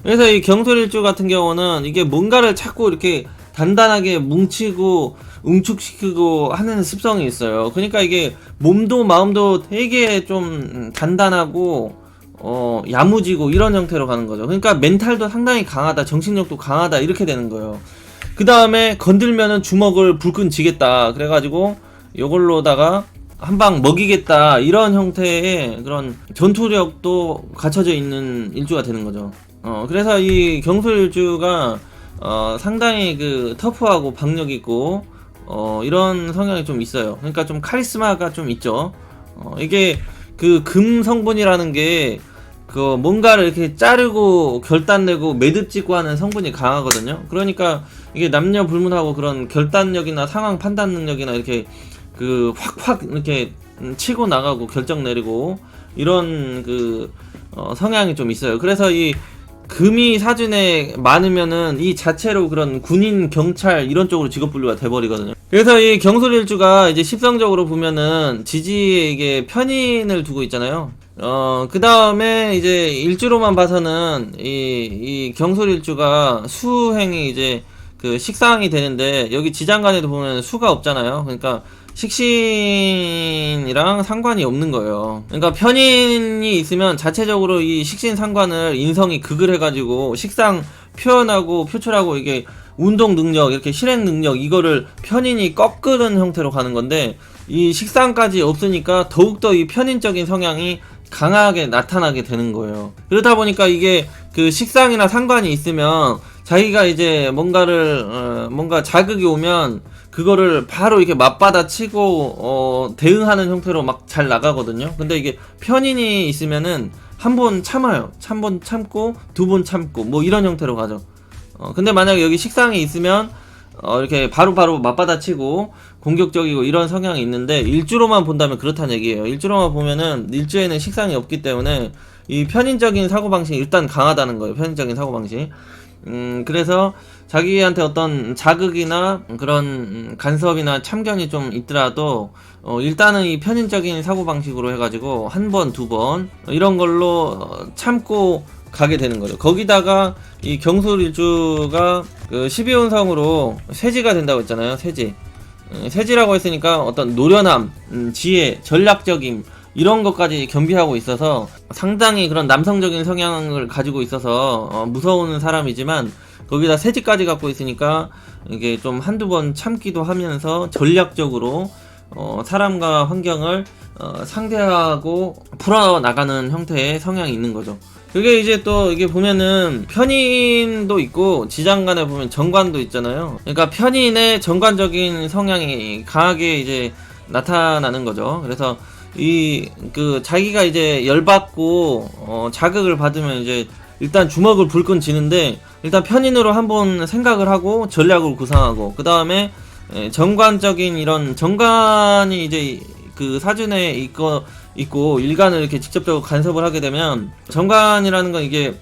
그래서 이 경솔일주 같은 경우는 이게 뭔가를 자꾸 이렇게 단단하게 뭉치고 응축시키고 하는 습성이 있어요. 그러니까 이게 몸도 마음도 되게 좀 단단하고 야무지고 이런 형태로 가는 거죠. 그러니까 멘탈도 상당히 강하다, 정신력도 강하다 이렇게 되는 거예요. 그 다음에 건들면은 주먹을 불끈 쥐겠다 그래가지고 요걸로다가 한 방 먹이겠다 이런 형태의 그런 전투력도 갖춰져 있는 일주가 되는 거죠. 그래서 이 경솔일주가 상당히 그 터프하고 박력 있고 이런 성향이 좀 있어요. 그러니까 좀 카리스마가 좀 있죠. 이게 그 금 성분이라는 게 그 뭔가를 이렇게 자르고 결단내고 매듭짓고 하는 성분이 강하거든요. 그러니까 이게 남녀 불문하고 그런 결단력이나 상황 판단 능력이나 이렇게 그 확확 이렇게 치고 나가고 결정 내리고 이런 그 성향이 좀 있어요. 그래서 이 금이 사준에 많으면은 이 자체로 그런 군인, 경찰 이런 쪽으로 직업 분류가 돼버리거든요. 그래서 이 경솔일주가 이제 십성적으로 보면은 지지에게 편인을 두고 있잖아요. 그 다음에 이제 일주로만 봐서는 이 경솔일주가 수행이 이제 그 식상이 되는데 여기 지장간에도 보면 수가 없잖아요. 그러니까 식신이랑 상관이 없는 거예요. 그러니까 편인이 있으면 자체적으로 이 식신 상관을 인성이 극을 해가지고 식상 표현하고 표출하고 이게 운동 능력 이렇게 실행 능력 이거를 편인이 꺾는 형태로 가는 건데 이 식상까지 없으니까 더욱더 이 편인적인 성향이 강하게 나타나게 되는 거예요. 그러다 보니까 이게 그 식상이나 상관이 있으면 자기가 이제 뭔가를 뭔가 자극이 오면 그거를 바로 이렇게 맞받아 치고 대응하는 형태로 막 잘 나가거든요. 근데 이게 편인이 있으면은 한 번 참아요. 한 번 참고 두 번 참고 뭐 이런 형태로 가죠. 근데 만약에 여기 식상이 있으면 이렇게 바로바로 맞받아 치고 공격적이고 이런 성향이 있는데 일주로만 본다면 그렇다는 얘기예요. 일주로만 보면은 일주에는 식상이 없기 때문에 이 편인적인 사고방식이 일단 강하다는 거예요. 편인적인 사고방식. 그래서 자기한테 어떤 자극이나 그런 간섭이나 참견이 좀 있더라도 일단은 이 편인적인 사고방식으로 해가지고 한 번, 두 번 이런 걸로 참고 가게 되는 거죠. 거기다가 이 경솔일주가 그 12운성으로 세지가 된다고 했잖아요. 세지. 세지라고 했으니까 어떤 노련함, 지혜, 전략적임 이런 것까지 겸비하고 있어서 상당히 그런 남성적인 성향을 가지고 있어서 무서운 사람이지만 거기다 세지까지 갖고 있으니까 이게 좀 한두 번 참기도 하면서 전략적으로 사람과 환경을 상대하고 풀어나가는 형태의 성향이 있는 거죠. 그게 이제 또 이게 보면은 편인도 있고 지장간에 보면 정관도 있잖아요. 그러니까 편인의 정관적인 성향이 강하게 이제 나타나는 거죠. 그래서 이 그 자기가 이제 열받고 자극을 받으면 이제 일단 주먹을 불끈 쥐는데 일단 편인으로 한번 생각을 하고 전략을 구상하고 그 다음에 정관적인 이런 정관이 이제 그 사준에 있고 일간을 이렇게 직접적으로 간섭을 하게 되면 정관이라는 건 이게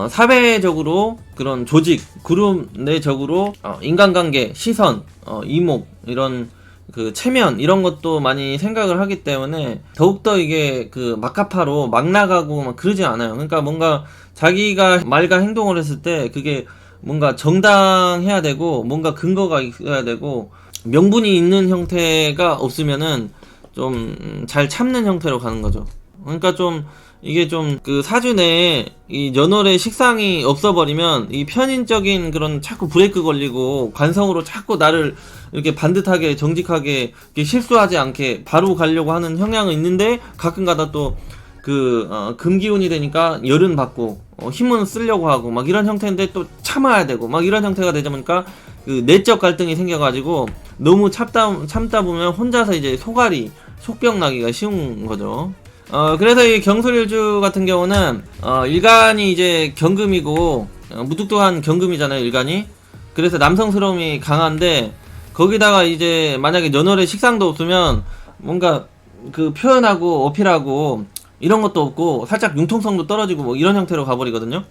사회적으로 그런 조직 그룹 내적으로 인간관계 시선 이목 이런 그 체면 이런 것도 많이 생각을 하기 때문에 더욱더 이게 그 막가파로 막 나가고 막 그러지 않아요. 그러니까 뭔가 자기가 말과 행동을 했을 때 그게 뭔가 정당해야 되고 뭔가 근거가 있어야 되고 명분이 있는 형태가 없으면은 좀 잘 참는 형태로 가는 거죠. 그러니까 좀 이게 좀 그 사주내에 이 연월의 식상이 없어버리면 이 편인적인 그런 자꾸 브레이크 걸리고 관성으로 자꾸 나를 이렇게 반듯하게 정직하게 이렇게 실수하지 않게 바로 가려고 하는 성향은 있는데 가끔가다 또 그 금기운이 되니까 열은 받고 힘은 쓰려고 하고 막 이런 형태인데 또 참아야 되고 막 이런 형태가 되다 보니까 그 내적 갈등이 생겨가지고 너무 참다 보면 혼자서 이제 속병 나기가 쉬운 거죠. 그래서 이 경솔일주 같은 경우는 일간이 이제 경금이고 무뚝뚝한 경금이잖아요. 일간이. 그래서 남성스러움이 강한데 거기다가 이제 만약에 연월에 식상도 없으면 뭔가 그 표현하고 어필하고 이런 것도 없고 살짝 융통성도 떨어지고 뭐 이런 형태로 가버리거든요.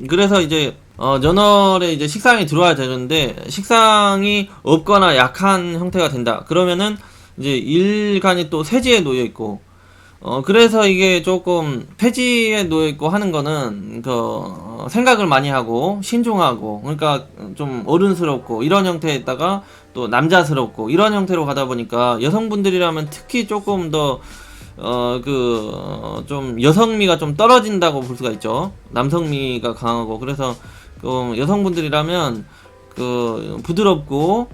그래서 이제 연월에 이제 식상이 들어와야 되는데 식상이 없거나 약한 형태가 된다. 그러면은 이제 일간이 또 세지에 놓여 있고 그래서 이게 조금 폐지에 놓여있고 하는 거는, 생각을 많이 하고, 신중하고, 그러니까 좀 어른스럽고, 이런 형태에다가 또 남자스럽고, 이런 형태로 가다 보니까 여성분들이라면 특히 조금 더, 좀 여성미가 좀 떨어진다고 볼 수가 있죠. 남성미가 강하고, 그래서, 여성분들이라면, 부드럽고,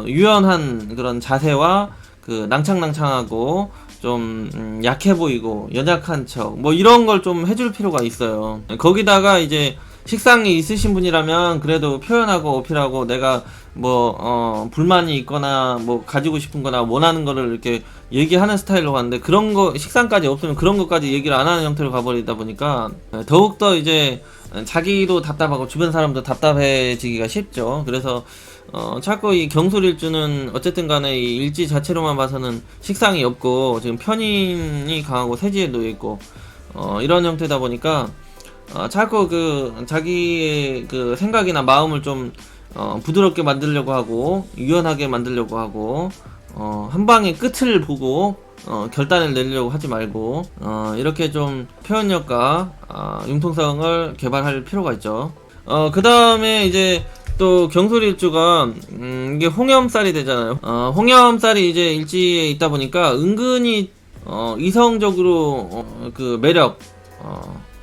유연한 그런 자세와, 낭창낭창하고, 좀 약해 보이고 연약한 척 뭐 이런 걸 좀 해줄 필요가 있어요. 거기다가 이제 식상이 있으신 분이라면 그래도 표현하고 어필하고 내가 뭐 불만이 있거나 뭐 가지고 싶은 거나 원하는 거를 이렇게 얘기하는 스타일로 가는데, 그런 거 식상까지 없으면 그런 것까지 얘기를 안 하는 형태로 가버리다 보니까 더욱더 이제 자기도 답답하고 주변 사람도 답답해지기가 쉽죠. 그래서 자꾸 이 경솔일주는 어쨌든 간에 이 일지 자체로만 봐서는 식상이 없고 지금 편인이 강하고 세지에 놓여있고 이런 형태다 보니까 자꾸 자기의 생각이나 마음을 좀 부드럽게 만들려고 하고 유연하게 만들려고 하고 한 방의 끝을 보고 결단을 내려고 하지 말고 이렇게 좀 표현력과 융통성을 개발할 필요가 있죠. 그 다음에 이제 또 경솔일주가 이게 홍염살이 되잖아요. 홍염살이 이제 일지에 있다 보니까 은근히 이성적으로 매력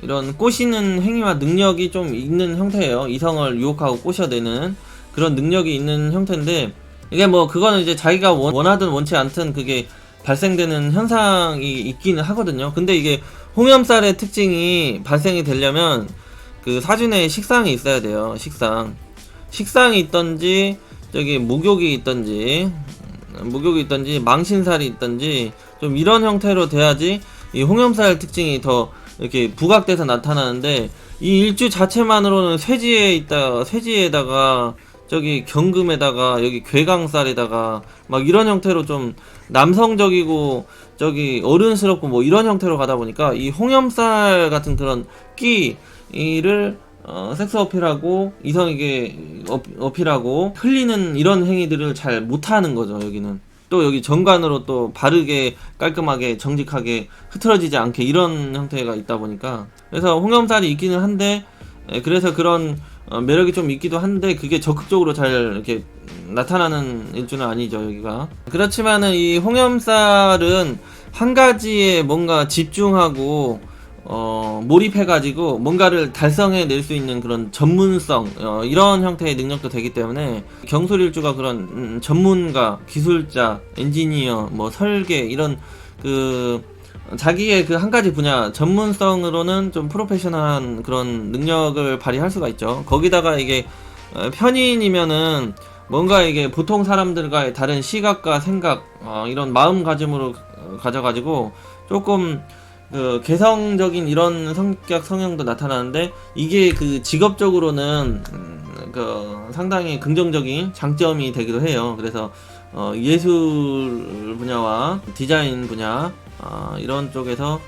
이런 꼬시는 행위와 능력이 좀 있는 형태예요. 이성을 유혹하고 꼬셔대는 그런 능력이 있는 형태인데, 이게 뭐 그거는 이제 자기가 원하든 원치 않든 그게 발생되는 현상이 있기는 하거든요. 근데 이게 홍염살의 특징이 발생이 되려면 사주내에 식상이 있어야 돼요. 식상이 있던지 목욕이 있던지 망신살이 있던지 좀 이런 형태로 돼야지 이 홍염살 특징이 더 이렇게 부각돼서 나타나는데, 이 일주 자체만으로는 쇠지에다가 경금에다가 여기 괴강살에다가 막 이런 형태로 좀 남성적이고 어른스럽고 뭐 이런 형태로 가다 보니까 이 홍염살 같은 그런 끼를 섹스 어필하고 이성에게 어필하고 흘리는 이런 행위들을 잘 못하는 거죠. 여기는 또 여기 정관으로 또 바르게 깔끔하게 정직하게 흐트러지지 않게 이런 형태가 있다 보니까, 그래서 홍염살이 있기는 한데 그래서 그런 매력이 좀 있기도 한데 그게 적극적으로 잘 이렇게 나타나는 일주는 아니죠 여기가. 그렇지만은 이 홍염살은 한 가지에 뭔가 집중하고 몰입해가지고 뭔가를 달성해 낼 수 있는 그런 전문성 이런 형태의 능력도 되기 때문에 경솔일주가 그런 전문가, 기술자, 엔지니어, 뭐 설계 이런 자기의 한 가지 분야 전문성으로는 좀 프로페셔널한 그런 능력을 발휘할 수가 있죠. 거기다가 이게 편인이면은 뭔가 이게 보통 사람들과의 다른 시각과 생각 이런 마음가짐으로 가져가지고 조금 개성적인 이런 성격 성향도 나타나는데, 이게 직업적으로는 상당히 긍정적인 장점이 되기도 해요. 그래서 예술 분야와 디자인 분야 이런 쪽에서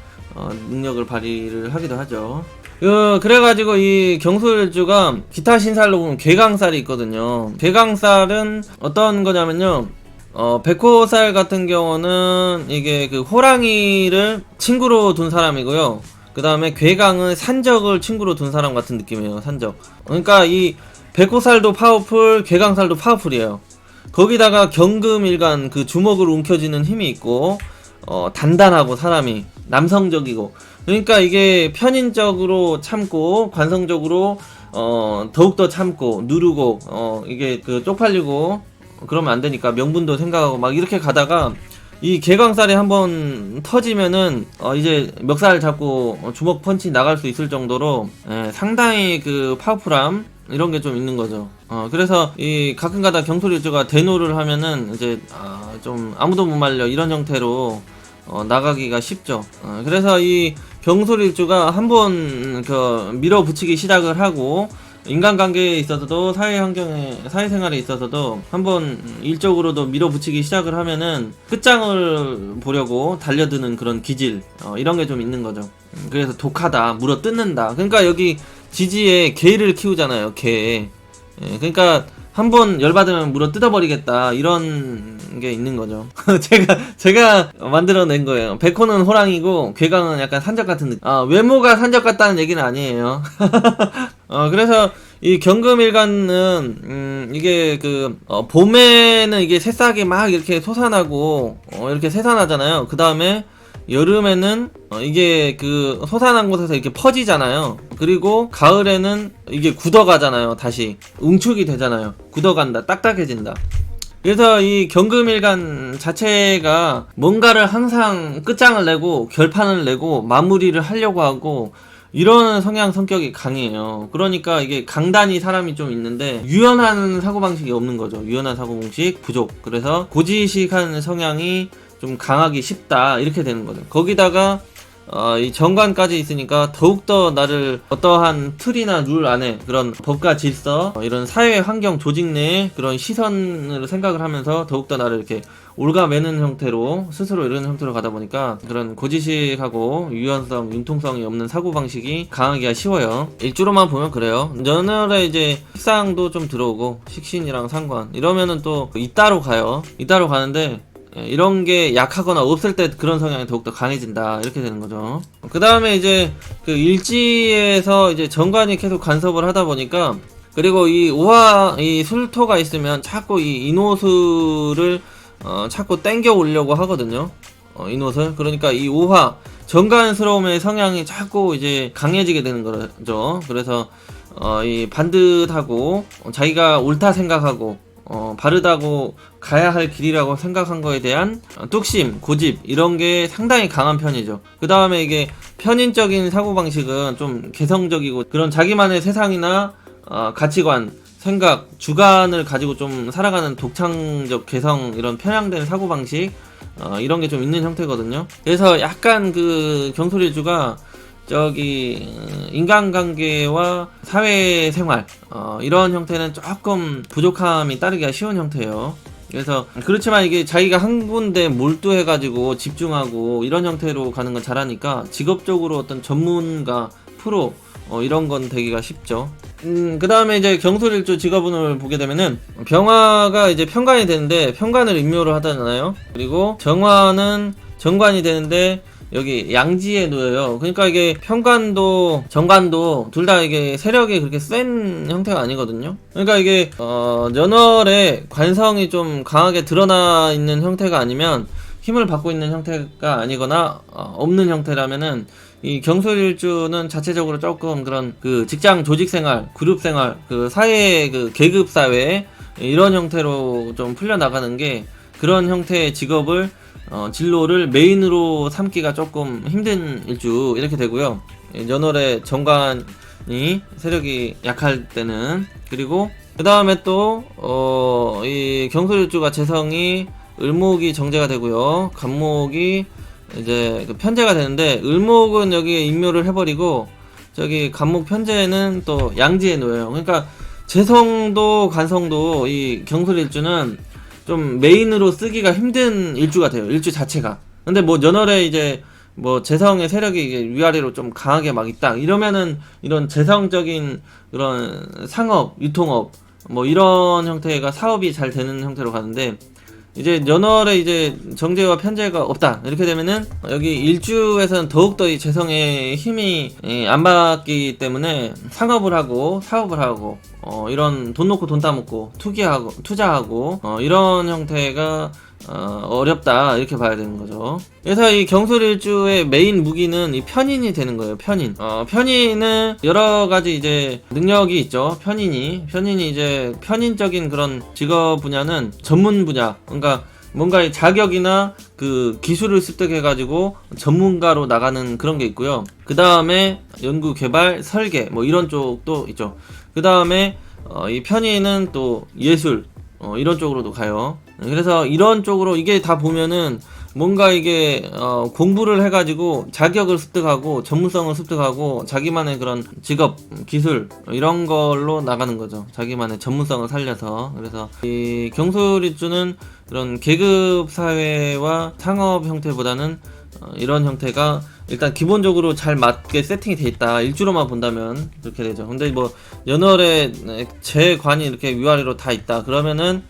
능력을 발휘를 하기도 하죠. 그래가지고 이 경솔일주가 기타 신살로 보면 괴강살이 있거든요. 괴강살은 어떤 거냐면요, 백호살 같은 경우는 이게 호랑이를 친구로 둔 사람이고요. 그 다음에 괴강은 산적을 친구로 둔 사람 같은 느낌이에요. 산적. 그러니까 이 백호살도 파워풀, 괴강살도 파워풀이에요. 거기다가 경금일간 주먹으로 움켜쥐는 힘이 있고 단단하고 사람이 남성적이고, 그러니까 이게 편인적으로 참고 관성적으로 더욱더 참고 누르고 이게 쪽팔리고 그러면 안 되니까 명분도 생각하고 막 이렇게 가다가 이 개강살이 한번 터지면은 이제 멱살 잡고 주먹 펀치 나갈 수 있을 정도로 상당히 파워풀함 이런 게 좀 있는 거죠. 그래서 이 가끔가다 경솔일주가 대노를 하면은 이제 좀 아무도 못 말려 이런 형태로 나가기가 쉽죠. 그래서 이 경솔일주가 한번 밀어붙이기 시작을 하고 인간관계에 있어서도 사회생활에 있어서도 한번 일적으로도 밀어붙이기 시작을 하면은 끝장을 보려고 달려드는 그런 기질 이런 게 좀 있는 거죠. 그래서 독하다, 물어뜯는다. 그러니까 여기 지지에 개를 키우잖아요. 개. 그러니까 한번 열받으면 물어 뜯어버리겠다 이런 게 있는 거죠. 제가 만들어낸 거예요. 백호는 호랑이고 괴강은 약간 산적 같은 느낌. 외모가 산적 같다는 얘기는 아니에요. 그래서 이 경금일간은 이게 봄에는 이게 새싹이 막 이렇게 솟아나고 이렇게 새산하잖아요. 그 다음에 여름에는 이게 솟아난 곳에서 이렇게 퍼지잖아요. 그리고 가을에는 이게 굳어가잖아요. 다시 응축이 되잖아요. 굳어간다, 딱딱해진다. 그래서 이 경금일간 자체가 뭔가를 항상 끝장을 내고 결판을 내고 마무리를 하려고 하고 이런 성격이 강해요. 그러니까 이게 강단이 사람이 좀 있는데 유연한 사고방식이 없는 거죠. 유연한 사고방식 부족. 그래서 고지식한 성향이 좀 강하기 쉽다 이렇게 되는 거죠. 거기다가 이 정관까지 있으니까 더욱더 나를 어떠한 틀이나 룰 안에 그런 법과 질서 이런 사회 환경 조직 내의 그런 시선으로 생각을 하면서 더욱더 나를 이렇게 올가매는 형태로 스스로 이러는 형태로 가다 보니까 그런 고지식하고 유연성, 융통성이 없는 사고방식이 강하기가 쉬워요. 일주로만 보면 그래요. 연월에 이제 식상도 좀 들어오고 식신이랑 상관 이러면은 또 이따로 가요. 이따로 가는데 이런 게 약하거나 없을 때 그런 성향이 더욱더 강해진다 이렇게 되는 거죠. 그 다음에 이제 일지에서 이제 정관이 계속 간섭을 하다 보니까 그리고 이 오화 이 술토가 있으면 자꾸 이 인호수를 자꾸 땡겨 오려고 하거든요. 인호술. 그러니까 이 오화 정관스러움의 성향이 자꾸 이제 강해지게 되는 거죠. 그래서 이 반듯하고 자기가 옳다 생각하고 바르다고 가야 할 길이라고 생각한 거에 대한 뚝심, 고집 이런 게 상당히 강한 편이죠. 그 다음에 이게 편인적인 사고방식은 좀 개성적이고 그런 자기만의 세상이나 가치관, 생각, 주관을 가지고 좀 살아가는 독창적 개성 이런 편향된 사고방식 이런 게 좀 있는 형태거든요. 그래서 약간 경솔일주가 인간관계와 사회생활 이런 형태는 조금 부족함이 따르기가 쉬운 형태예요. 그래서 그렇지만 이게 자기가 한 군데 몰두해가지고 집중하고 이런 형태로 가는 건 잘하니까 직업적으로 어떤 전문가, 프로 이런 건 되기가 쉽죠. 그 다음에 이제 경솔일주 직업운을 보게 되면은 병화가 이제 편관이 되는데 편관을 임묘를 하잖아요. 그리고 정화는 정관이 되는데 여기 양지에 놓여요. 그러니까 이게 편관도 정관도 둘 다 이게 세력이 그렇게 센 형태가 아니거든요. 그러니까 이게 연월에 관성이 좀 강하게 드러나 있는 형태가 아니면 힘을 받고 있는 형태가 아니거나 없는 형태라면은 이 경솔일주는 자체적으로 조금 그런 직장 조직생활, 그룹생활, 사회 계급 사회 이런 형태로 좀 풀려나가는 게 그런 형태의 직업을 진로를 메인으로 삼기가 조금 힘든 일주 이렇게 되고요. 연월에 정관이 세력이 약할 때는 그리고 그 다음에 또 이 경솔일주가 재성이 을목이 정제가 되고요. 간목이 이제 편제가 되는데 을목은 여기에 임묘를 해버리고 저기 간목 편제는 또 양지에 놓여요. 그러니까 재성도 간성도 이 경솔일주는 좀 메인으로 쓰기가 힘든 일주가 돼요. 일주 자체가. 근데 연월에 이제 재성의 세력이 이게 위아래로 좀 강하게 막 있다. 이러면은 이런 재성적인 그런 상업, 유통업 이런 형태가 사업이 잘 되는 형태로 가는데 이제 연월에 이제 정제와 편제가 없다. 이렇게 되면은 여기 일주에서는 더욱더 이 재성의 힘이 안 받기 때문에 상업을 하고 사업을 하고 이런 돈 놓고 돈 따먹고 투자하고 이런 형태가 어렵다 이렇게 봐야 되는 거죠. 그래서 이 경솔일주의 메인 무기는 이 편인이 되는 거예요. 편인은 여러 가지 이제 능력이 있죠. 편인이 이제 편인적인 그런 직업 분야는 전문 분야, 그러니까 뭔가 자격이나 기술을 습득해가지고 전문가로 나가는 그런 게 있고요. 그 다음에 연구, 개발, 설계 이런 쪽도 있죠. 그 다음에 이 편인은 또 예술 이런 쪽으로도 가요. 그래서 이런 쪽으로 이게 다 보면은 뭔가 이게 공부를 해가지고 자격을 습득하고 전문성을 습득하고 자기만의 그런 직업, 기술 이런 걸로 나가는 거죠. 자기만의 전문성을 살려서. 그래서 이 경솔일주는 그런 계급 사회와 상업 형태보다는 이런 형태가 일단 기본적으로 잘 맞게 세팅이 돼 있다. 일주로만 본다면 그렇게 되죠. 근데 뭐 연월에 재관이 이렇게 위아래로 다 있다 그러면은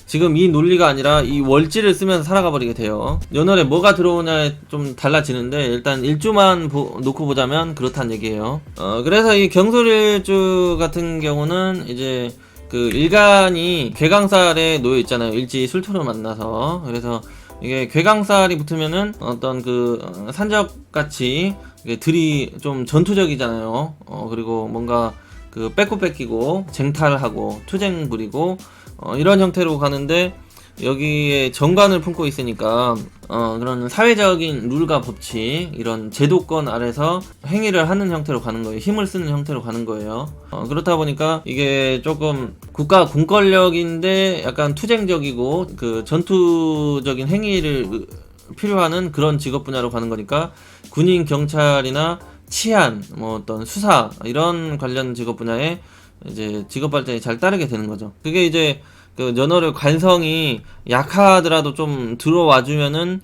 지금 이 논리가 아니라 이 월지를 쓰면서 살아가 버리게 돼요. 연월에 뭐가 들어오냐에 좀 달라지는데 일단 일주만 놓고 보자면 그렇다는 얘기예요. 그래서 이 경솔일주 같은 경우는 이제 그 일간이 괴강살에 놓여 있잖아요. 일지 술토를 만나서. 그래서 이게 괴강살이 붙으면은 어떤 그 산적같이 들이 좀 전투적이잖아요. 그리고 뭔가 그 뺏고 뺏기고 쟁탈하고 투쟁 부리고 이런 형태로 가는데 여기에 정관을 품고 있으니까 그런 사회적인 룰과 법칙 이런 제도권 아래서 행위를 하는 형태로 가는 거예요. 힘을 쓰는 형태로 가는 거예요. 그렇다 보니까 이게 조금 국가 공권력인데 약간 투쟁적이고 그 전투적인 행위를 필요하는 그런 직업 분야로 가는 거니까 군인, 경찰이나 치안, 뭐 어떤 수사 이런 관련 직업 분야에 이제 직업 발전이 잘 따르게 되는 거죠. 그게 이제 그 연월의 관성이 약하더라도 좀 들어와 주면은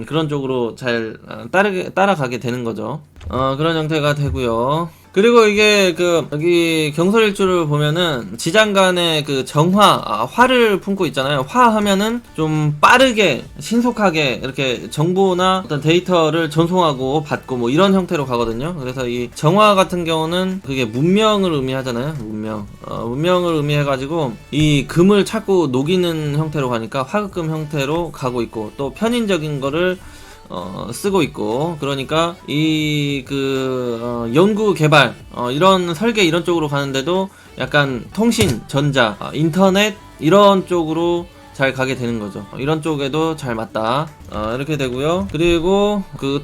그런 쪽으로 잘 따라가게 되는 거죠. 그런 형태가 되고요. 그리고 이게 그 여기 경솔일주를 보면은 지장간의 그 정화, 화를 품고 있잖아요. 화 하면은 좀 빠르게 신속하게 이렇게 정보나 어떤 데이터를 전송하고 받고 뭐 이런 형태로 가거든요. 그래서 이 정화 같은 경우는 그게 문명을 의미하잖아요. 문명을 의미해가지고 이 금을 자꾸 녹이는 형태로 가니까 화급금 형태로 가고 있고 또 편인적인 거를 쓰고 있고 그러니까 이 그 연구 개발 이런 설계 이런 쪽으로 가는데도 약간 통신, 전자, 인터넷 이런 쪽으로 잘 가게 되는 거죠. 이런 쪽에도 잘 맞다. 이렇게 되고요. 그리고 그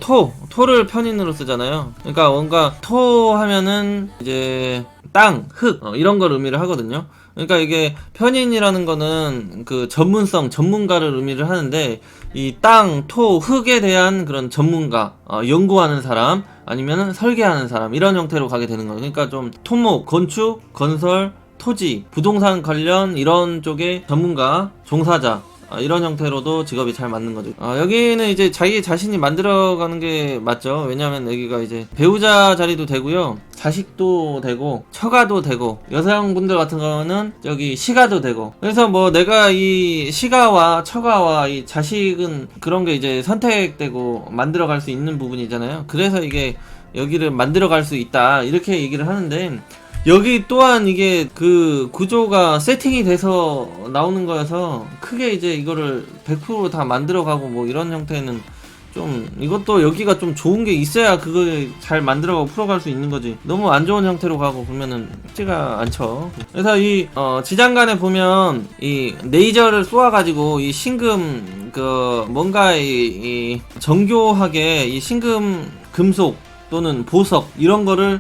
토를 편인으로 쓰잖아요. 그러니까 뭔가 토 하면은 이제 땅, 흙 이런 걸 의미를 하거든요. 그러니까 이게 편인이라는 거는 그 전문성, 전문가를 의미를 하는데 이 땅, 토, 흙에 대한 그런 전문가, 연구하는 사람 아니면 설계하는 사람 이런 형태로 가게 되는 거예요. 그러니까 좀 토목, 건축, 건설, 토지, 부동산 관련 이런 쪽의 전문가, 종사자 이런 형태로도 직업이 잘 맞는 거죠. 여기는 이제 자기 자신이 만들어가는 게 맞죠. 왜냐하면 여기가 이제 배우자 자리도 되고요, 자식도 되고, 처가도 되고, 여성분들 같은 경우는 여기 시가도 되고. 그래서 뭐 내가 이 시가와 처가와 이 자식은 그런 게 이제 선택되고 만들어갈 수 있는 부분이잖아요. 그래서 이게 여기를 만들어갈 수 있다 이렇게 얘기를 하는데. 여기 또한 이게 그 구조가 세팅이 돼서 나오는 거여서 크게 이제 이거를 100% 다 만들어가고 뭐 이런 형태는 좀 이것도 여기가 좀 좋은 게 있어야 그걸 잘 만들어가고 풀어갈 수 있는 거지. 너무 안 좋은 형태로 가고 보면은 쉽지가 않죠. 그래서 이 지장간에 보면 이 레이저를 쏘아가지고 이 신금 그 뭔가 이 정교하게 이 신금 금속 또는 보석 이런 거를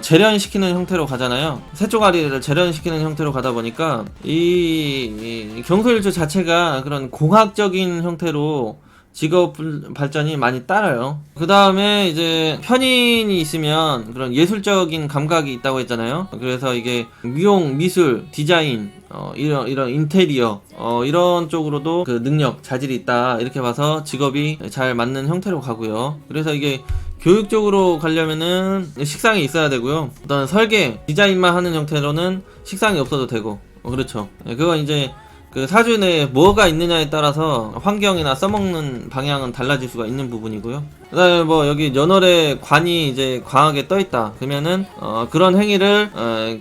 재련시키는 형태로 가잖아요. 새조가리를 재련시키는 형태로 가다 보니까 이 경솔일주 자체가 그런 공학적인 형태로 직업 발전이 많이 따라요. 그 다음에 이제 편인이 있으면 그런 예술적인 감각이 있다고 했잖아요. 그래서 이게 미용, 미술, 디자인, 이런 인테리어, 이런 쪽으로도 그 능력, 자질이 있다. 이렇게 봐서 직업이 잘 맞는 형태로 가고요. 그래서 이게 교육적으로 가려면은 식상이 있어야 되고요. 어떤 설계, 디자인만 하는 형태로는 식상이 없어도 되고. 그렇죠. 그건 이제 그 사주 내에 뭐가 있느냐에 따라서 환경이나 써먹는 방향은 달라질 수가 있는 부분이고요. 그 다음에 뭐 여기 연월에 관이 이제 광하게 떠있다 그러면은 그런 행위를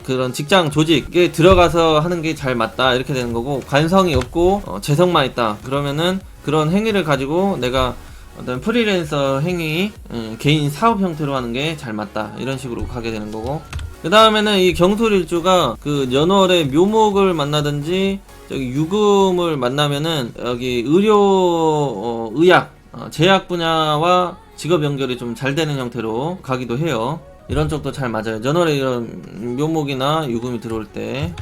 그런 직장 조직에 들어가서 하는 게 잘 맞다 이렇게 되는 거고, 관성이 없고 재성만 있다 그러면은 그런 행위를 가지고 내가 어떤 프리랜서 행위, 개인 사업 형태로 하는 게 잘 맞다 이런 식으로 가게 되는 거고, 그 다음에는 이 경솔일주가 그 연월에 묘목을 만나든지 저기 유금을 만나면은 여기 의료, 의학, 제약 분야와 직업 연결이 좀 잘 되는 형태로 가기도 해요. 이런 쪽도 잘 맞아요. 연월에 이런 묘목이나 유금이 들어올 때.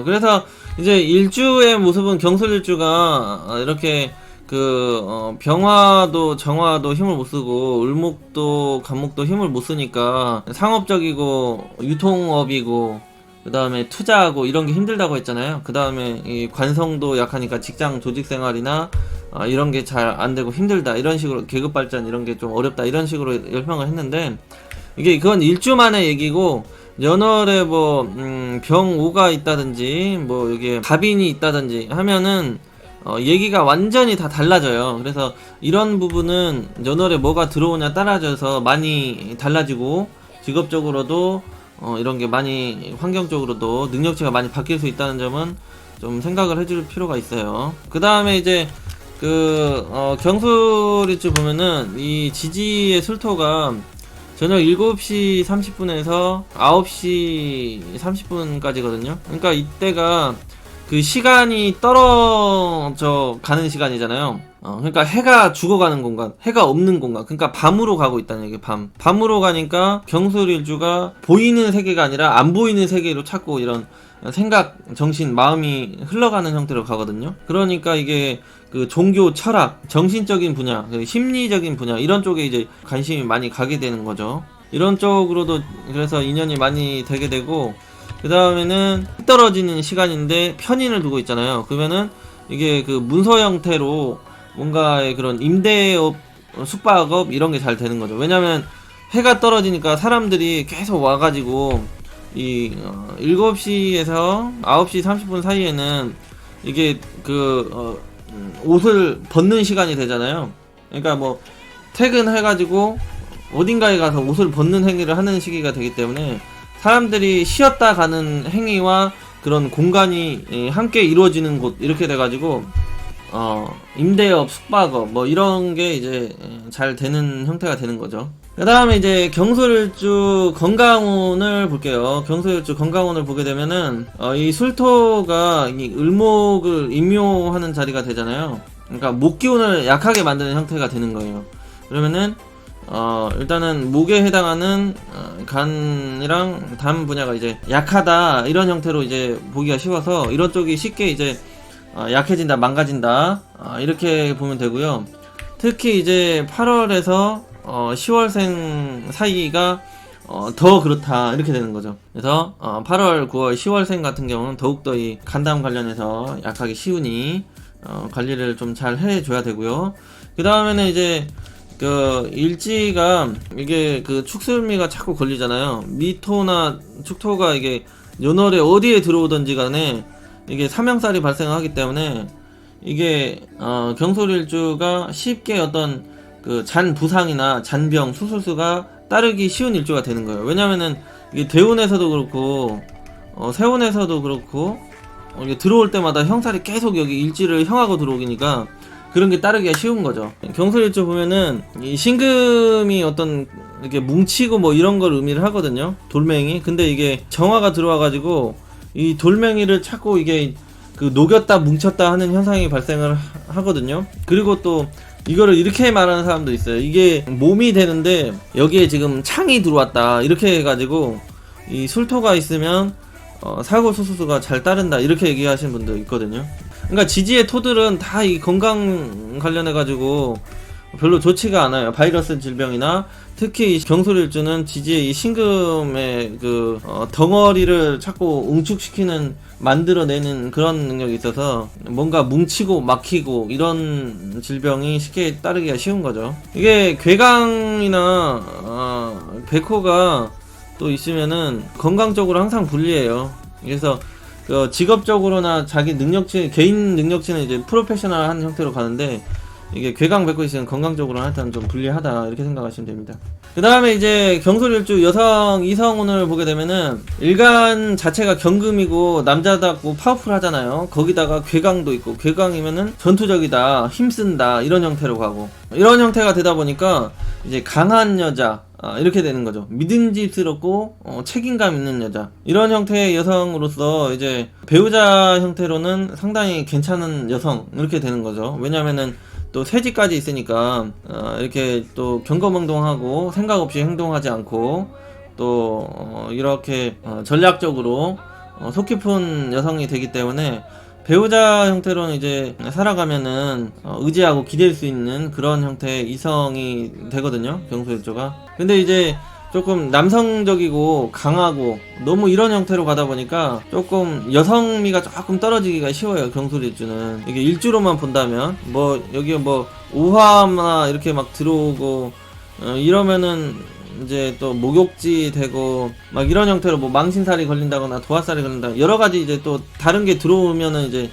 그래서 이제 일주의 모습은 경솔일주가 이렇게 그 병화도 정화도 힘을 못 쓰고 을목도 간목도 힘을 못 쓰니까 상업적이고 유통업이고 그 다음에 투자하고 이런 게 힘들다고 했잖아요. 그 다음에 이 관성도 약하니까 직장 조직 생활이나 이런 게 잘 안 되고 힘들다 이런 식으로 계급 발전 이런 게 좀 어렵다 이런 식으로 열평을 했는데 이게 그건 일주 만의 얘기고 연월에 뭐 병오가 있다든지 뭐 여기에 갑인이 있다든지 하면은 얘기가 완전히 다 달라져요. 그래서 이런 부분은 연월에 뭐가 들어오냐 따라져서 많이 달라지고 직업적으로도 이런 게 많이 환경적으로도 능력치가 많이 바뀔 수 있다는 점은 좀 생각을 해줄 필요가 있어요. 그 다음에 이제 경술일주 보면은 이 지지의 술토가 저녁 7시 30분에서 9시 30분까지거든요. 그러니까 이때가 그 시간이 떨어져 가는 시간이잖아요. 그러니까 해가 죽어가는 공간, 해가 없는 공간, 그러니까 밤으로 가고 있다는 얘기. 밤으로 가니까 경술일주가 보이는 세계가 아니라 안 보이는 세계로 찾고 이런 생각, 정신, 마음이 흘러가는 형태로 가거든요. 그러니까 이게 그 종교, 철학, 정신적인 분야, 심리적인 분야 이런 쪽에 이제 관심이 많이 가게 되는 거죠. 이런 쪽으로도 그래서 인연이 많이 되게 되고, 그 다음에는 떨어지는 시간인데 편인을 두고 있잖아요. 그러면은 이게 그 문서 형태로 뭔가의 그런 임대업, 숙박업 이런 게 잘 되는 거죠. 왜냐면 해가 떨어지니까 사람들이 계속 와가지고 이 7시에서 9시 30분 사이에는 이게 옷을 벗는 시간이 되잖아요. 그러니까 뭐 퇴근해가지고 어딘가에 가서 옷을 벗는 행위를 하는 시기가 되기 때문에 사람들이 쉬었다 가는 행위와 그런 공간이 함께 이루어지는 곳 이렇게 돼가지고 임대업, 숙박업 뭐 이런 게 이제 잘 되는 형태가 되는 거죠. 그 다음에 이제 경술일주 건강운을 볼게요. 경술일주 건강운을 보게 되면은 이 술토가 이 을목을 임묘하는 자리가 되잖아요. 그러니까 목기운을 약하게 만드는 형태가 되는 거예요. 그러면은 일단은 목에 해당하는 간이랑 담 분야가 이제 약하다 이런 형태로 이제 보기가 쉬워서 이런 쪽이 쉽게 이제 약해진다, 망가진다 이렇게 보면 되고요. 특히 이제 8월에서 10월생 사이가 더 그렇다 이렇게 되는 거죠. 그래서 8월, 9월, 10월생 같은 경우는 더욱더 이 간담 관련해서 약하기 쉬우니 관리를 좀 잘 해줘야 되고요. 그 다음에는 이제 그 일지가 이게 그 축술미가 자꾸 걸리잖아요. 미토나 축토가 이게 연월에 어디에 들어오든지 간에 이게 삼형살이 발생하기 때문에 이게 경솔일주가 쉽게 어떤 그 잔 부상이나 잔병, 수술수가 따르기 쉬운 일주가 되는 거예요. 왜냐면은 이게 대운에서도 그렇고 세운에서도 그렇고 이게 들어올 때마다 형살이 계속 여기 일지를 형하고 들어오기니까 그런 게 따르기가 쉬운 거죠. 경솔일주 보면은 이 신금이 어떤 이렇게 뭉치고 뭐 이런 걸 의미를 하거든요. 돌멩이. 근데 이게 정화가 들어와가지고 이 돌멩이를 찾고 이게 그 녹였다 뭉쳤다 하는 현상이 발생을 하거든요. 그리고 또 이거를 이렇게 말하는 사람도 있어요. 이게 몸이 되는데 여기에 지금 창이 들어왔다 이렇게 해가지고 이 술토가 있으면 사고 수수수가 잘 따른다 이렇게 얘기하시는 분도 있거든요. 그러니까 지지의 토들은 다 이 건강 관련해가지고 별로 좋지가 않아요. 바이러스 질병이나 특히 이 경솔일주는 지지의 이 신금의 그 덩어리를 자꾸 응축시키는 만들어내는 그런 능력이 있어서 뭔가 뭉치고 막히고 이런 질병이 쉽게 따르기가 쉬운 거죠. 이게 괴강이나 백호가 또 있으면은 건강적으로 항상 불리해요. 그래서 직업적으로나 자기 능력치, 개인 능력치는 이제 프로페셔널한 형태로 가는데 이게 괴강 백호 있으면 건강적으로 하여튼 좀 불리하다 이렇게 생각하시면 됩니다. 그 다음에 이제 경솔일주 여성 이성운을 보게 되면은 일간 자체가 경금이고 남자답고 파워풀 하잖아요. 거기다가 괴강도 있고 괴강이면은 전투적이다, 힘쓴다 이런 형태로 가고 이런 형태가 되다 보니까 이제 강한 여자 이렇게 되는 거죠. 믿음직스럽고 책임감 있는 여자 이런 형태의 여성으로서 이제 배우자 형태로는 상당히 괜찮은 여성 이렇게 되는 거죠. 왜냐면은 또 세지까지 있으니까 이렇게 또 경거망동하고 생각 없이 행동하지 않고 또 이렇게 전략적으로 속 깊은 여성이 되기 때문에 배우자 형태로는 이제 살아가면은 의지하고 기댈 수 있는 그런 형태의 이성이 되거든요. 경솔일주가. 근데 이제 조금 남성적이고 강하고 너무 이런 형태로 가다 보니까 조금 여성미가 조금 떨어지기가 쉬워요. 경솔일주는 이게 일주로만 본다면 뭐 여기 뭐 오화나 이렇게 막 들어오고 이러면은 이제 또 목욕지 되고 막 이런 형태로 뭐 망신살이 걸린다거나 도화살이 걸린다 여러 가지 이제 또 다른 게 들어오면은 이제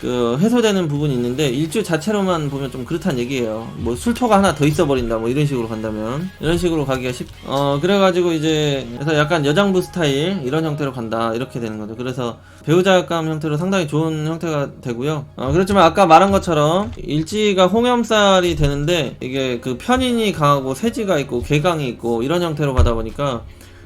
그 해소되는 부분이 있는데 일주 자체로만 보면 좀 그렇단 얘기예요. 뭐 술토가 하나 더 있어 버린다 뭐 이런 식으로 간다면 이런 식으로 가기가 그래가지고 이제 그래서 약간 여장부 스타일 이런 형태로 간다 이렇게 되는 거죠. 그래서 배우자감 형태로 상당히 좋은 형태가 되고요. 그렇지만 아까 말한 것처럼 일지가 홍염살이 되는데 이게 그 편인이 강하고 세지가 있고 괴강이 있고 이런 형태로 가다 보니까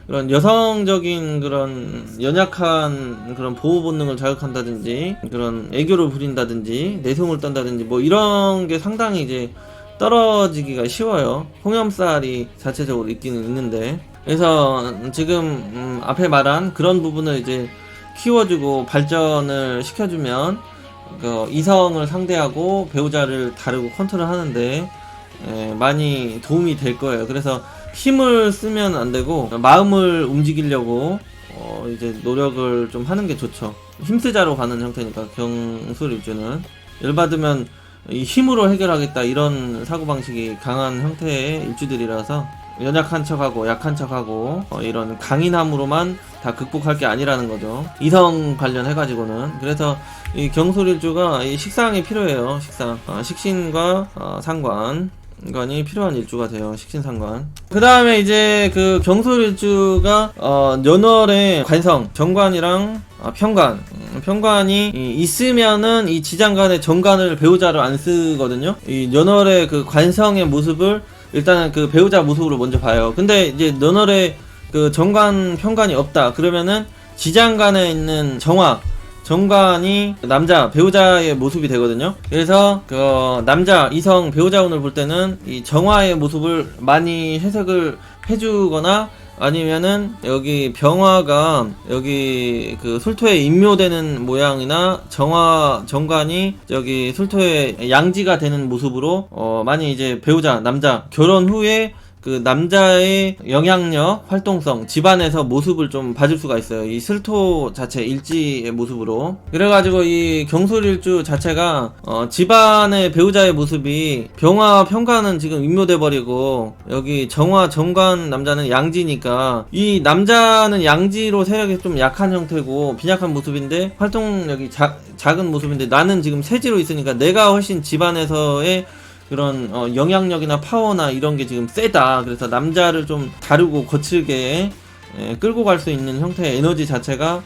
그런 여성적인 그런 연약한 그런 보호 본능을 자극한다든지 그런 애교를 부린다든지 내숭을 떤다든지 뭐 이런 게 상당히 이제 떨어지기가 쉬워요. 홍염살이 자체적으로 있기는 있는데 그래서 지금 앞에 말한 그런 부분을 이제 키워주고 발전을 시켜주면 그 이성을 상대하고 배우자를 다루고 컨트롤 하는데 많이 도움이 될 거예요. 그래서 힘을 쓰면 안 되고 마음을 움직이려고 이제 노력을 좀 하는 게 좋죠. 힘쓰자로 가는 형태니까 경솔일주는 열받으면 이 힘으로 해결하겠다 이런 사고방식이 강한 형태의 일주들이라서 연약한 척하고 약한 척하고 이런 강인함으로만 다 극복할 게 아니라는 거죠. 이성 관련해가지고는. 그래서 이 경솔일주가 이 식상이 필요해요. 식상 식신과 상관이 필요한 일주가 돼요. 식신상관. 그 다음에 이제 그 경솔일주가 연월의 관성 정관이랑 편관이 있으면은 이 지장간의 정관을 배우자를 안 쓰거든요. 이 연월의 그 관성의 모습을 일단은 그 배우자 모습으로 먼저 봐요. 근데 이제 연월의 그 정관 편관이 없다 그러면은 지장간에 있는 정관이 남자 배우자의 모습이 되거든요. 그래서 그 남자 이성 배우자운을 볼 때는 이 정화의 모습을 많이 해석을 해주거나 아니면은 여기 병화가 여기 그 술토에 인묘되는 모양이나 정관이 여기 술토에 양지가 되는 모습으로 많이 이제 배우자 남자 결혼 후에 그 남자의 영향력, 활동성, 집안에서 모습을 좀 봐줄 수가 있어요. 이 슬토 자체 일지의 모습으로. 그래가지고 이 경솔일주 자체가 집안의 배우자의 모습이 병화 편관은 지금 인묘돼 버리고 여기 정화 정관 남자는 양지니까 이 남자는 양지로 세력이 좀 약한 형태고 빈약한 모습인데 활동력이 작은 모습인데 나는 지금 세지로 있으니까 내가 훨씬 집안에서의 그런 영향력이나 파워나 이런 게 지금 세다. 그래서 남자를 좀 다루고 거칠게 끌고 갈 수 있는 형태의 에너지 자체가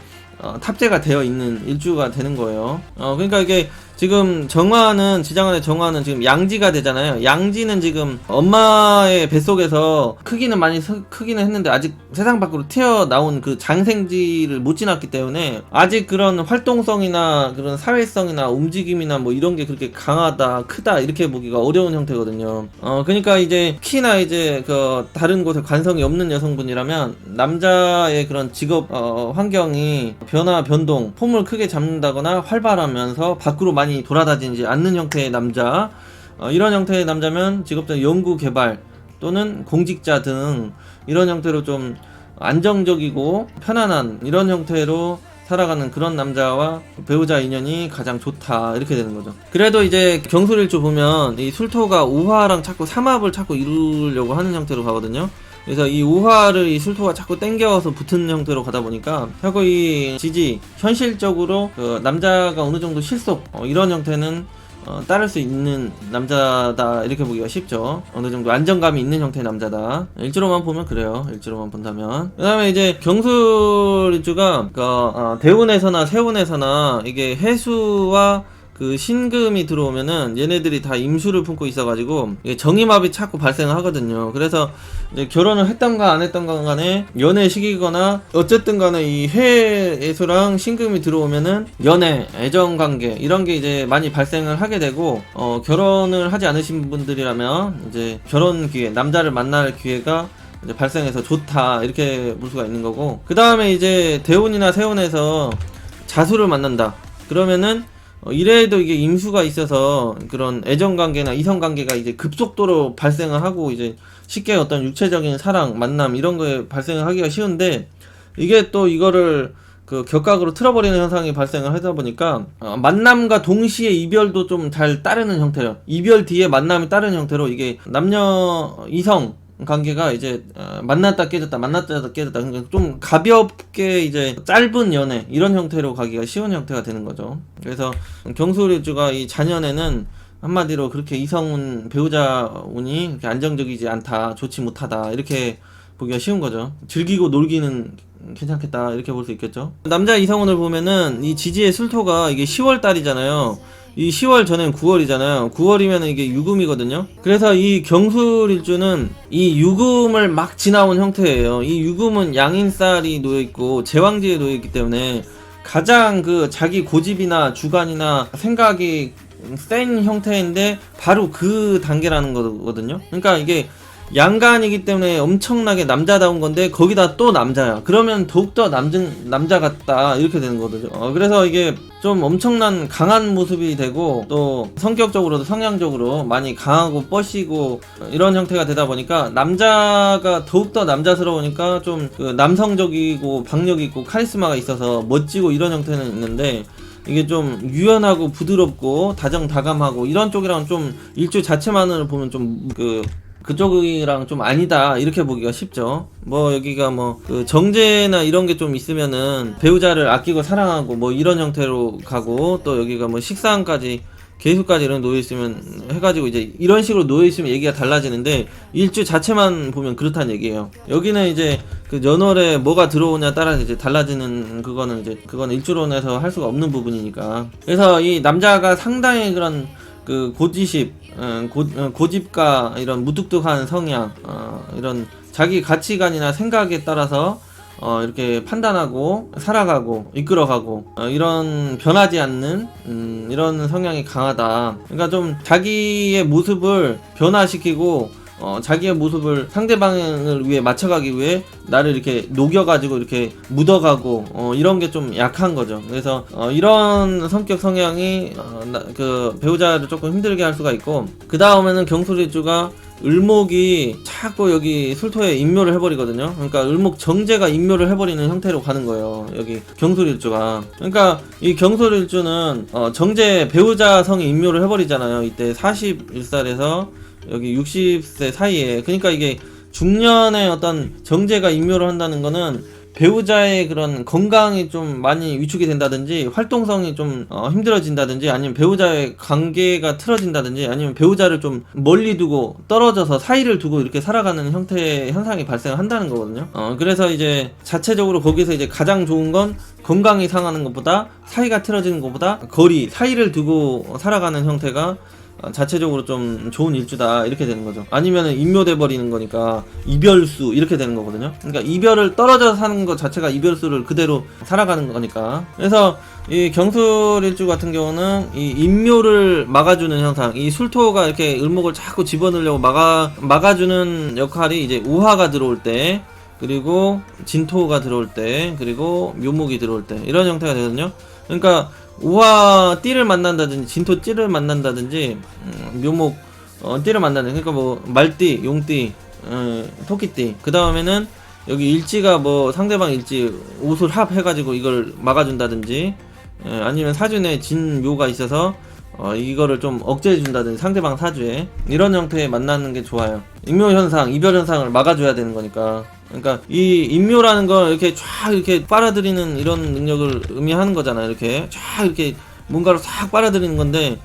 탑재가 되어 있는 일주가 되는 거예요. 그러니까 이게 지금 정화는 지장간의 정화는 지금 양지가 되잖아요. 양지는 지금 엄마의 뱃속에서 크기는 많이 크기는 했는데 아직 세상 밖으로 튀어나온 그 장생지를 못 지났기 때문에 아직 그런 활동성이나 그런 사회성이나 움직임이나 뭐 이런 게 그렇게 강하다 크다 이렇게 보기가 어려운 형태거든요. 그러니까 이제 키나 이제 그 다른 곳에 관성이 없는 여성분이라면 남자의 그런 직업 환경이 변동 폼을 크게 잡는다거나 활발하면서 밖으로 많이 돌아다니지 않는 형태의 남자 이런 형태의 남자면 직업적 연구 개발 또는 공직자 등 이런 형태로 좀 안정적이고 편안한 이런 형태로 살아가는 그런 남자와 배우자 인연이 가장 좋다 이렇게 되는 거죠. 그래도 이제 경솔일주 보면 이 술토가 우화랑 자꾸 삼합을 자꾸 이루려고 하는 형태로 가거든요. 그래서 이 우화를 이 술토가 자꾸 땡겨서 붙은 형태로 가다 보니까 자꾸 이 지지 현실적으로 그 남자가 어느 정도 실속 이런 형태는 따를 수 있는 남자다 이렇게 보기가 쉽죠. 어느 정도 안정감이 있는 형태의 남자다. 일주로만 보면 그래요. 일주로만 본다면. 그 다음에 이제 경솔일주가 대운에서나 세운에서나 이게 해수와 그 신금이 들어오면은 얘네들이 다 임수를 품고 있어가지고 정임합이 자꾸 발생을 하거든요. 그래서 이제 결혼을 했던가 안 했던가 간에 연애 시기거나 어쨌든 간에 이 해수랑 신금이 들어오면은 연애, 애정관계 이런 게 이제 많이 발생을 하게 되고 결혼을 하지 않으신 분들이라면 이제 결혼 기회, 남자를 만날 기회가 이제 발생해서 좋다 이렇게 볼 수가 있는 거고 그 다음에 이제 대운이나 세운에서 자수를 만난다 그러면은 이래도 이게 임수가 있어서 그런 애정관계나 이성관계가 이제 급속도로 발생을 하고 이제 쉽게 어떤 육체적인 사랑, 만남 이런 거에 발생을 하기가 쉬운데, 이게 또 이거를 그 격각으로 틀어버리는 현상이 발생을 하다 보니까 만남과 동시에 이별도 좀 잘 따르는 형태로, 이별 뒤에 만남이 따르는 형태로, 이게 남녀 이성 관계가 이제 만났다 깨졌다 만났다 깨졌다, 그러니까 좀 가볍게 이제 짧은 연애 이런 형태로 가기가 쉬운 형태가 되는 거죠. 그래서 경술일주가 이 자년에는 한마디로 그렇게 이성운 배우자 운이 그렇게 안정적이지 않다, 좋지 못하다, 이렇게 보기가 쉬운 거죠. 즐기고 놀기는 괜찮겠다, 이렇게 볼 수 있겠죠. 남자 이성운을 보면은 이 지지의 술토가 이게 10월 달이잖아요. 이 10월 전엔 9월이잖아요. 9월이면 이게 유금이거든요. 그래서 이 경술일주는 이 유금을 막 지나온 형태예요. 이 유금은 양인살이 놓여있고 제왕지에 놓여있기 때문에 가장 그 자기 고집이나 주관이나 생각이 센 형태인데 바로 그 단계라는 거거든요. 그러니까 이게 양간이기 때문에 엄청나게 남자다운 건데 거기다 또 남자야. 그러면 더욱더 남자 같다, 이렇게 되는 거거든요. 그래서 이게 좀 엄청난 강한 모습이 되고, 또 성격적으로도 성향적으로 많이 강하고 뻗시고 이런 형태가 되다 보니까 남자가 더욱더 남자스러우니까 좀 그 남성적이고 박력 있고 카리스마가 있어서 멋지고 이런 형태는 있는데, 이게 좀 유연하고 부드럽고 다정다감하고 이런 쪽이랑 좀 일주 자체만을 보면 좀 그쪽이랑 좀 아니다, 이렇게 보기가 쉽죠. 뭐 여기가 뭐 그 정제나 이런 게 좀 있으면은 배우자를 아끼고 사랑하고 뭐 이런 형태로 가고, 또 여기가 뭐 식상까지 계수까지 이런 놓여있으면 해가지고 이제 이런 식으로 놓여있으면 얘기가 달라지는데, 일주 자체만 보면 그렇다는 얘기예요. 여기는 이제 그 연월에 뭐가 들어오냐 따라서 이제 달라지는, 그거는 이제 그건 일주론에서 할 수가 없는 부분이니까. 그래서 이 남자가 상당히 그런 그 고집과 이런 무뚝뚝한 성향, 이런 자기 가치관이나 생각에 따라서 이렇게 판단하고 살아가고 이끌어가고, 이런 변하지 않는 이런 성향이 강하다. 그러니까 좀 자기의 모습을 변화시키고 자기의 모습을 상대방을 위해 맞춰가기 위해 나를 이렇게 녹여가지고 이렇게 묻어가고 이런 게 좀 약한 거죠. 그래서 이런 성격 성향이 그 배우자를 조금 힘들게 할 수가 있고, 그 다음에는 경술일주가 을목이 자꾸 여기 술토에 인묘를 해버리거든요. 그러니까 을목 정제가 인묘를 해버리는 형태로 가는 거예요, 여기 경술일주가. 그러니까 이 경술일주는 정제 배우자 성이 인묘를 해버리잖아요. 이때 41살에서 여기 60세 사이에. 그러니까 이게 중년의 어떤 정제가 인묘를 한다는 거는 배우자의 그런 건강이 좀 많이 위축이 된다든지, 활동성이 좀 힘들어진다든지, 아니면 배우자의 관계가 틀어진다든지, 아니면 배우자를 좀 멀리 두고 떨어져서 사이를 두고 이렇게 살아가는 형태의 현상이 발생한다는 거거든요. 그래서 이제 자체적으로 거기서 이제 가장 좋은 건 건강이 상하는 것보다, 사이가 틀어지는 것보다 거리, 사이를 두고 살아가는 형태가 자체적으로 좀 좋은 일주다, 이렇게 되는 거죠. 아니면은 인묘돼 버리는 거니까 이별수, 이렇게 되는 거거든요. 그러니까 이별을 떨어져서 사는 것 자체가 이별수를 그대로 살아가는 거니까. 그래서 이 경술일주 같은 경우는 이 인묘를 막아주는 현상, 이 술토가 이렇게 을목을 자꾸 집어넣으려고 막아주는 역할이 이제 우화가 들어올 때, 그리고 진토가 들어올 때, 그리고 묘목이 들어올 때, 이런 형태가 되거든요. 그러니까 우화 띠를 만난다든지, 진토 띠를 만난다든지, 묘목 띠를 만난다든지, 그러니까 뭐 말띠, 용띠, 토끼띠, 그 다음에는 여기 일지가 뭐 상대방 일지 옷을 합해가지고 이걸 막아준다든지, 아니면 사준에 진묘가 있어서 이거를 좀 억제해준다든지, 상대방 사주에 이런 형태에 만나는 게 좋아요. 인묘현상, 이별현상을 막아줘야 되는 거니까. 그러니까 이 인묘라는 걸 이렇게 쫙 이렇게 빨아들이는 이런 능력을 의미하는 거잖아요. 이렇게 쫙 이렇게 뭔가를 싹 빨아들이는 건데,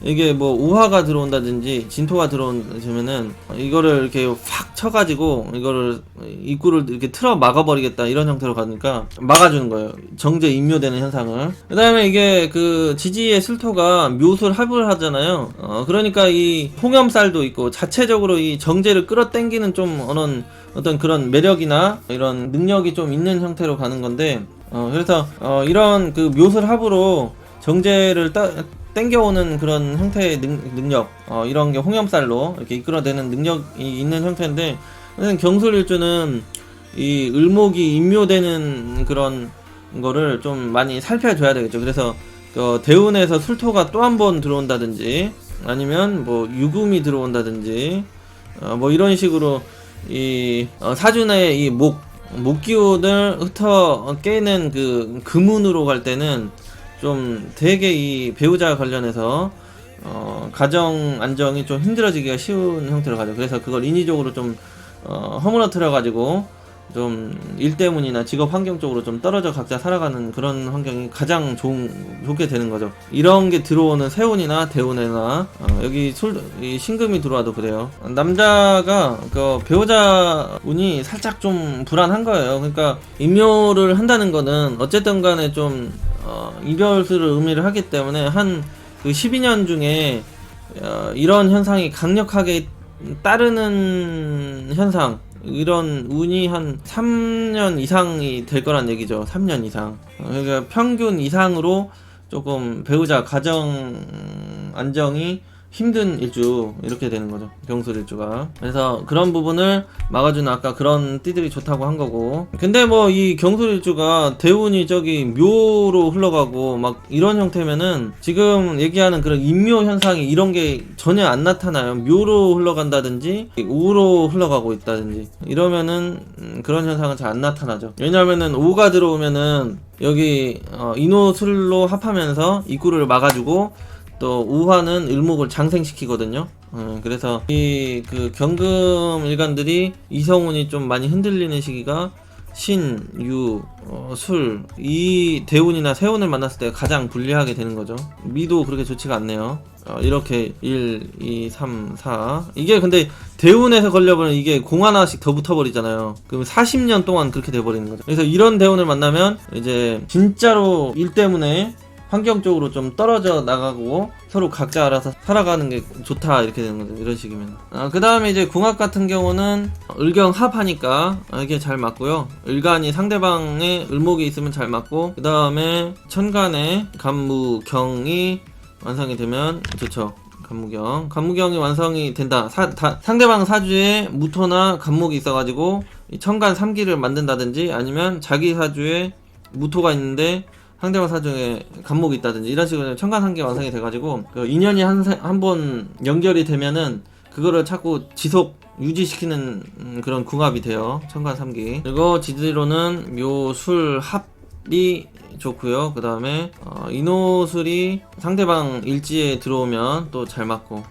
이게 뭐 우화가 들어온다든지 진토가 들어오면은 이거를 이렇게 확 쳐가지고 이거를 입구를 이렇게 틀어 막아버리겠다, 이런 형태로 가니까 막아주는 거예요, 정제 인묘되는 현상을. 그 다음에 이게 그 지지의 술토가 묘술 합을 하잖아요. 그러니까 이 홍염살도 있고 자체적으로 이 정제를 끌어당기는 좀 어떤 그런 매력이나 이런 능력이 좀 있는 형태로 가는 건데, 그래서 이런 그 묘술 합으로 정제를 땡겨오는 그런 형태의 능력, 이런 게 홍염살로 이렇게 이끌어내는 능력이 있는 형태인데, 경술일주는 이 을목이 인묘되는 그런 거를 좀 많이 살펴줘야 되겠죠. 그래서 대운에서 술토가 또 한 번 들어온다든지, 아니면 뭐 유금이 들어온다든지, 뭐 이런 식으로 이 사주의 이 목기운을 흩어 깨는 그 금운으로 갈 때는 좀 되게 이 배우자 관련해서 가정 안정이 좀 힘들어지기가 쉬운 형태로 가죠. 그래서 그걸 인위적으로 좀 허물어뜨려 가지고 좀 일 때문이나 직업 환경 쪽으로 좀 떨어져 각자 살아가는 그런 환경이 가장 좋게 되는 거죠. 이런 게 들어오는 세운이나 대운이나 여기 이 신금이 들어와도 그래요. 남자가 그 배우자 운이 살짝 좀 불안한 거예요. 그러니까 임묘를 한다는 거는 어쨌든 간에 좀 이별수를 의미를 하기 때문에 한 그 12년 중에 이런 현상이 강력하게 따르는 현상, 이런 운이 한 3년 이상이 될 거란 얘기죠. 3년 이상. 그러니까 평균 이상으로 조금 배우자 가정 안정이 힘든 일주 이렇게 되는 거죠. 경술 일주가. 그래서 그런 부분을 막아주는 아까 그런 띠들이 좋다고 한 거고. 근데 뭐 이 경술 일주가 대운이 저기 묘로 흘러가고 막 이런 형태면은 지금 얘기하는 그런 인묘 현상이 이런 게 전혀 안 나타나요. 묘로 흘러간다든지 우로 흘러가고 있다든지 이러면은 그런 현상은 잘 안 나타나죠. 왜냐면은 오가 들어오면은 여기 인호술로 합하면서 입구를 막아주고 또 우화는 을목을 장생시키거든요. 그래서 이 그 경금 일간들이 이성운이 좀 많이 흔들리는 시기가 신, 유, 술, 이 대운이나 세운을 만났을 때 가장 불리하게 되는 거죠. 미도 그렇게 좋지가 않네요. 이렇게 1, 2, 3, 4 이게 근데 대운에서 걸려버리면 이게 공 하나씩 더 붙어버리잖아요. 그럼 40년 동안 그렇게 돼버리는 거죠. 그래서 이런 대운을 만나면 이제 진짜로 일 때문에 환경적으로 좀 떨어져 나가고 서로 각자 알아서 살아가는 게 좋다 이렇게 되는 거죠. 이런 식이면. 그 다음에 이제 궁합 같은 경우는 을경합하니까 이게 잘 맞고요. 을간이 상대방의 을목이 있으면 잘 맞고, 그 다음에 천간에 간무경이 완성이 되면 좋죠. 간무경이 완성이 된다. 상대방 사주에 무토나 간목이 있어가지고 천간 3기를 만든다든지, 아니면 자기 사주에 무토가 있는데 상대방 사주에 간목이 있다든지 이런 식으로 천간 3기 완성이 돼가지고 그 인연이 한 번 연결이 되면은 그거를 자꾸 지속 유지시키는 그런 궁합이 돼요. 천간 3기. 그리고 지지로는 묘술 합이 좋고요. 그 다음에 인호술이 상대방 일지에 들어오면 또 잘 맞고.